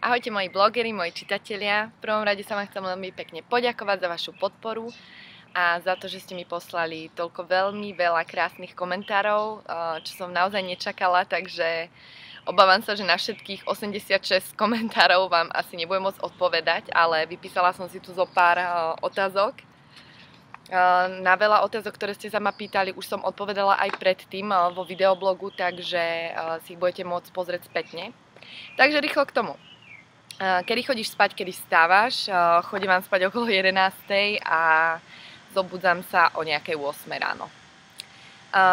Ahojte moji blogeri, moji čitatelia. V prvom rade sa vám chcem veľmi pekne poďakovať za vašu podporu a za to, že ste mi poslali toľko veľmi veľa krásnych komentárov, čo som naozaj nečakala, takže obávam sa, že na všetkých 86 komentárov vám asi nebudem môcť odpovedať, ale vypísala som si tu zo pár otázok. Na veľa otázok, ktoré ste sa ma pýtali, už som odpovedala aj predtým vo videoblogu, takže si ich budete môcť pozrieť spätne. Takže rýchlo k tomu. Kedy chodíš spať, kedy vstávaš? Chodím vám spať okolo 11. a zobudzam sa o nejakej 8 ráno.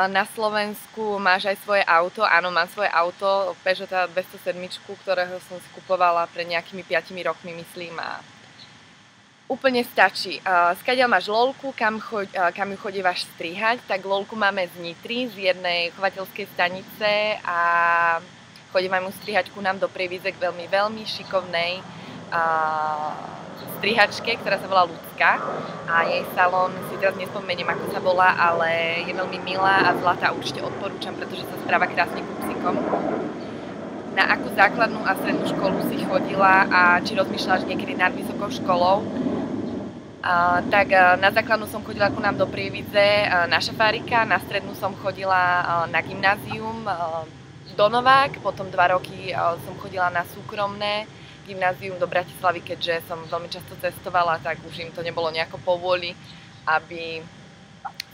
Na Slovensku máš aj svoje auto? Áno, mám svoje auto, Peugeot 207, ktorého som si kupovala pred nejakými 5 rokmi, myslím, a úplne stačí. Skadiaľ máš lolku, kam ju chodívaš strihať? Tak lolku máme z Nitry, z jednej chovateľskej stanice a chodím ju strihať ku nám do Prievidze k veľmi šikovnej strihačke, ktorá sa volá Ľudská, a jej salón si teraz nespomeniem, ako sa volá, ale je veľmi milá a zlatá, určite odporúčam, pretože sa správa krásne ku psíkom. Na akú základnú a strednú školu si chodila a či rozmýšľaš niekedy nad vysokou školou? Tak na základnú som chodila ku nám do Prievidze na šafárika, na strednú som chodila na gymnázium do Novák, potom 2 roky som chodila na súkromné gymnázium do Bratislavy, keďže som veľmi často cestovala, tak už im to nebolo nejako povôli, aby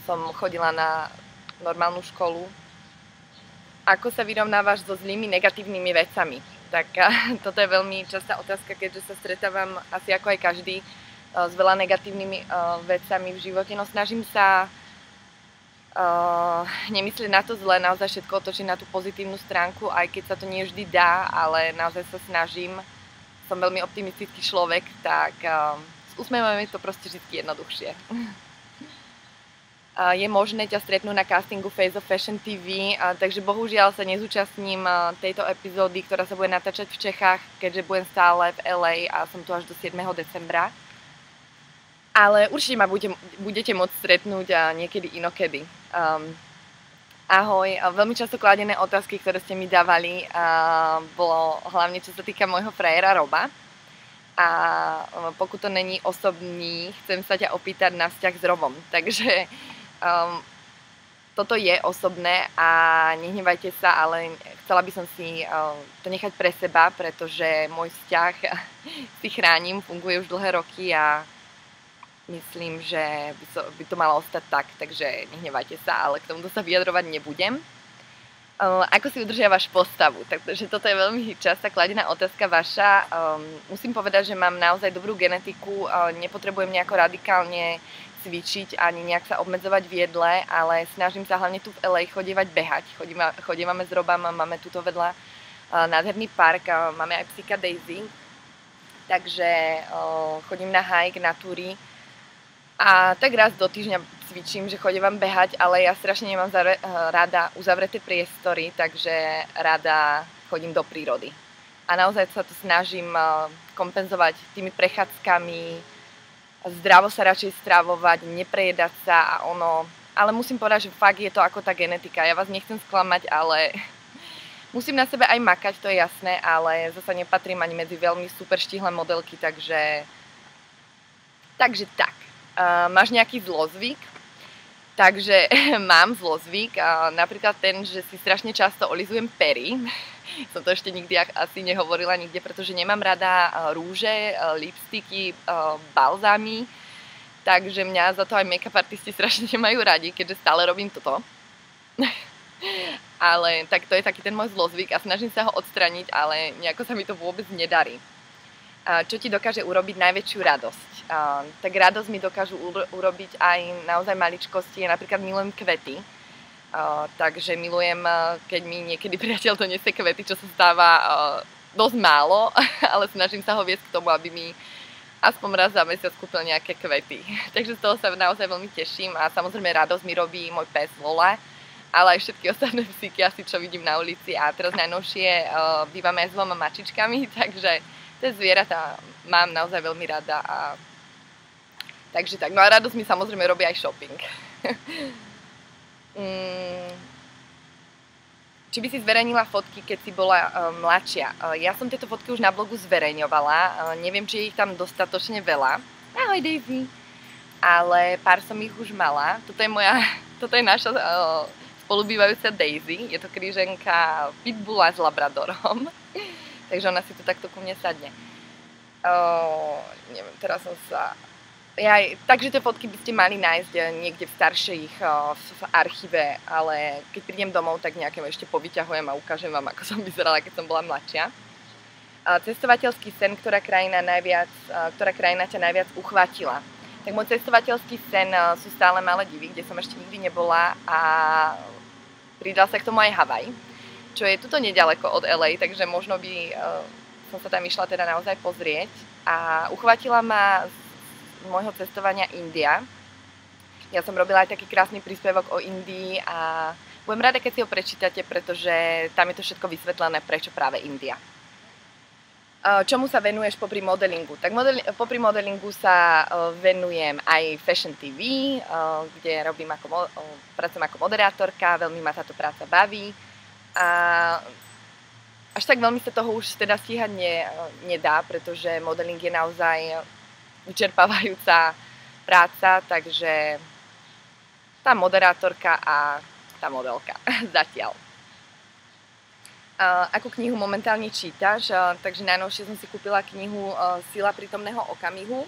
som chodila na normálnu školu. Ako sa vyrovnávaš so zlými negatívnymi vecami? Tak toto je veľmi častá otázka, keďže sa stretávam asi ako aj každý s veľa negatívnymi vecami v živote. No snažím sa nemyslieť na to zle, naozaj všetko otočiť na tú pozitívnu stránku, aj keď sa to nie vždy dá, ale naozaj sa snažím. Som veľmi optimistický človek, tak s úsmevom je to proste vždy jednoduchšie. Je možné ťa stretnúť na castingu Face of Fashion TV, takže bohužiaľ sa nezúčastním tejto epizódy, ktorá sa bude natáčať v Čechách, keďže budem stále v LA a som tu až do 7. decembra. Ale určite ma budete môcť stretnúť niekedy inokedy. Ahoj, veľmi často kladené otázky, ktoré ste mi dávali, bolo hlavne čo sa týka môjho frajera Roba. A pokud to není osobný, chcem sa ťa opýtať na vzťah s Robom. Takže toto je osobné a nehnevajte sa, ale chcela by som si to nechať pre seba, pretože môj vzťah si chránim, funguje už dlhé roky a myslím, že by to malo ostať tak, takže nehnevajte sa, ale k tomuto sa vyjadrovať nebudem. Ako si udržiavaš postavu? Takže toto je veľmi častá kladená otázka vaša. Musím povedať, že mám naozaj dobrú genetiku, nepotrebujem nejako radikálne cvičiť ani nejak sa obmedzovať v jedle, ale snažím sa hlavne tu v LA chodívať behať. Chodívame s Robom, máme tuto vedľa nádherný park, máme aj psíka Daisy, takže chodím na hike, na túry. A tak raz do týždňa cvičím, že chodím vám behať, ale ja strašne nemám rada uzavreté priestory, takže rada chodím do prírody. A naozaj sa to snažím kompenzovať tými prechádzkami, zdravo sa radšej stravovať, neprejedať sa a ono. Ale musím povedať, že fakt je to ako tá genetika. Ja vás nechcem sklamať, ale musím na sebe aj makať, to je jasné, ale zase nepatrím ani medzi veľmi super štihlé modelky, takže tak. Máš nejaký zlozvyk? Takže mám zlozvyk, napríklad ten, že si strašne často olizujem pery. Som to ešte nikdy asi nehovorila nikde, pretože nemám rada rúže, lipstiky, balzámy, takže mňa za to aj make-up artisti strašne nemajú radi, keďže stále robím toto. Ale tak to je taký ten môj zlozvyk a snažím sa ho odstraniť, ale nejako sa mi to vôbec nedarí. Čo ti dokáže urobiť najväčšiu radosť? Tak radosť mi dokážu urobiť aj naozaj maličkosti. Ja napríklad milujem kvety, takže milujem, keď mi niekedy priateľ donesie kvety, čo sa stáva dosť málo, ale snažím sa ho viesť k tomu, aby mi aspoň raz za mesiac kúpil nejaké kvety. Takže z toho sa naozaj veľmi teším a samozrejme radosť mi robí môj pes Lola, ale aj všetky ostatné psíky asi, čo vidím na ulici, a teraz najnovšie bývame aj s 2 mačičkami, takže tie zvieratá mám naozaj veľmi rada a takže tak. No a radosť mi samozrejme robí aj shopping. či by si zverejnila fotky, keď si bola mladšia. Ja som tieto fotky už na blogu zverejňovala, neviem, či je ich tam dostatočne veľa. Ahoj Daisy! Ale pár som ich už mala. Toto je naša spolubývajúca Daisy. Je to kríženka Pitbulla s Labradorom. Takže ona si tu takto ku mne sadne. Neviem, teraz som sa... takže tie fotky by ste mali nájsť niekde v starších v archíve, ale keď prídem domov, tak nejaké ešte povyťahujem a ukážem vám, ako som vyzerala, keď som bola mladšia. Cestovateľský sen, ktorá krajina ťa najviac uchvátila. Tak môj cestovateľský sen sú stále Maledivy, kde som ešte nikdy nebola, a pridal sa k tomu aj Havaj, čo je tuto nedaleko od LA, takže možno by som sa tam išla teda naozaj pozrieť. A uchvátila ma môjho cestovania India. Ja som robila aj taký krásny príspevok o Indii a budem rada, keď si ho prečítate, pretože tam je to všetko vysvetlené, prečo práve India. Čomu sa venuješ popri modelingu? Tak popri modelingu sa venujem aj Fashion TV, kde pracujem ako moderátorka, veľmi ma táto práca baví. A až tak veľmi sa toho už teda stíhať nedá, pretože modeling je naozaj vyčerpávajúca práca, takže tá moderátorka a tá modelka zatiaľ. Akú knihu momentálne čítaš? Takže najnovšie som si kúpila knihu Sila prítomného okamihu,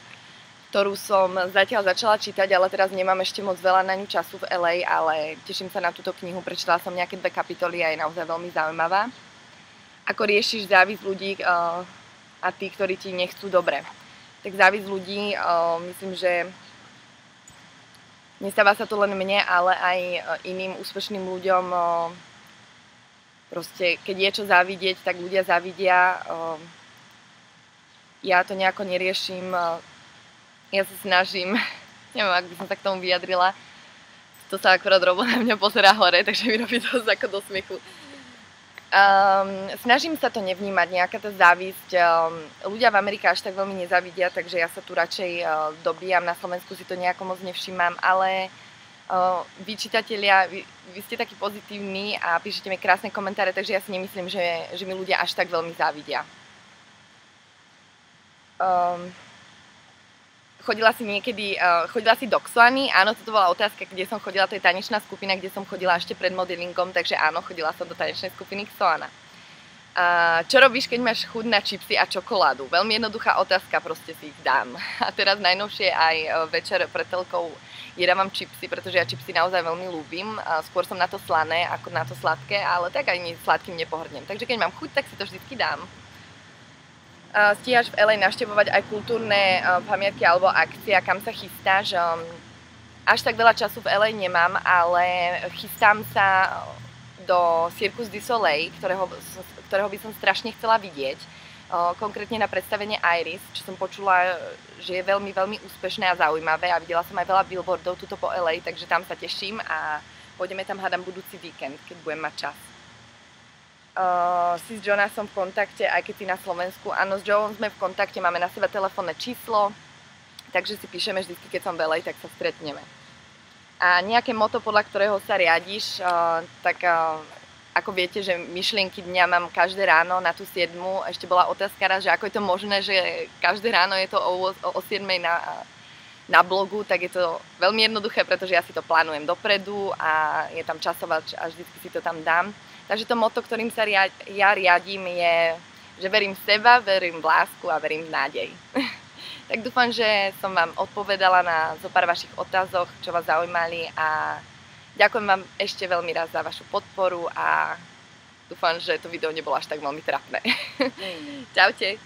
ktorú som zatiaľ začala čítať, ale teraz nemám ešte moc veľa na ňu času v LA, ale teším sa na túto knihu, prečítala som nejaké 2 kapitoly a je naozaj veľmi zaujímavá. Ako riešiš závisť ľudí a tí, ktorí ti nechcú dobre? Tak závisť ľudí, myslím, že nestáva sa to len mne, ale aj iným úspešným ľuďom. Proste, keď je čo závidieť, tak ľudia závidia. Ja to nejako neriešim. Ja sa snažím, neviem, ak by som sa k tomu vyjadrila. To sa akorát Robo na mňa pozerá hore, takže mi robí dosť ako do smiechu. Snažím sa to nevnímať, nejaká tá závisť. Ľudia v Amerike až tak veľmi nezávidia, takže ja sa tu radšej dobíjam. Na Slovensku si to nejako moc nevšímam, ale vy čitatelia, vy ste takí pozitívni a píšete mi krásne komentáre, takže ja si nemyslím, že mi ľudia až tak veľmi závidia. Chodila si do Xoany? Áno, toto bola otázka, kde som chodila, to je tanečná skupina, kde som chodila ešte pred modelingom, takže áno, chodila som do tanečnej skupiny Xoana. Čo robíš, keď máš chuť na čipsy a čokoládu? Veľmi jednoduchá otázka, proste si ich dám. A teraz najnovšie aj večer pred telkou jedávam čipsy, pretože ja čipsy naozaj veľmi ľúbim. Skôr som na to slané ako na to sladké, ale tak ani sladkým nepohrdnem. Takže keď mám chuť, tak si to vždycky dám. Stíhaš v LA navštevovať aj kultúrne pamiatky alebo akcie, kam sa chystáš? Až tak veľa času v LA nemám, ale chystám sa do Cirque du Soleil, ktorého by som strašne chcela vidieť. Konkrétne na predstavenie Iris, čo som počula, že je veľmi, veľmi úspešné a zaujímavé a videla som aj veľa billboardov tuto po LA, takže tam sa teším a pôjdeme tam, hádam, budúci víkend, keď budem mať čas. Si s Jonasom v kontakte, aj keď si na Slovensku. Áno, s Joeom sme v kontakte, máme na seba telefónne číslo, takže si píšeme vždy, keď som v LA, tak sa stretneme. A nejaké motto, podľa ktorého sa riadiš, tak ako viete, že myšlienky dňa mám každé ráno na tú 7. Ešte bola otázka, že ako je to možné, že každé ráno je to o 7 na blogu, tak je to veľmi jednoduché, pretože ja si to plánujem dopredu a je tam časovač a vždy si to tam dám. Takže to motto, ktorým sa ja riadím, je, že verím v seba, verím v lásku a verím v nádej. Tak dúfam, že som vám odpovedala na zo pár vašich otázok, čo vás zaujímali, a ďakujem vám ešte veľmi raz za vašu podporu a dúfam, že to video nebolo až tak veľmi trapné. Čaute.